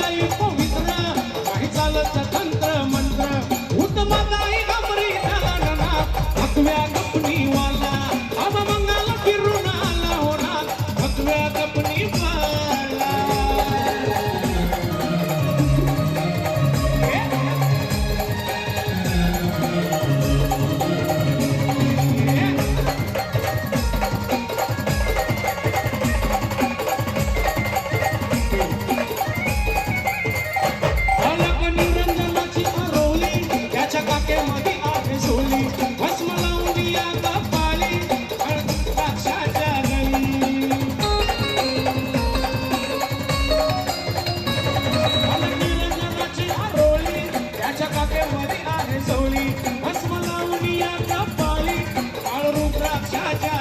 लई पवित्र काही चालत तंत्र मंत्र उत्तमाताई गमरी झाला ना भगव्या गपनी वाला अब मंगल फिरून आला होणार भगव्या गपनी वाला काकेमध्ये आहे सोली भस्म लावून दिया कपाळी द्राक्षाच्या गळी निरंजनाची आरोळी त्याच्या काकेमध्ये आहे सोली भस्म लावून दिया कपाळी काळरू द्राक्षाच्या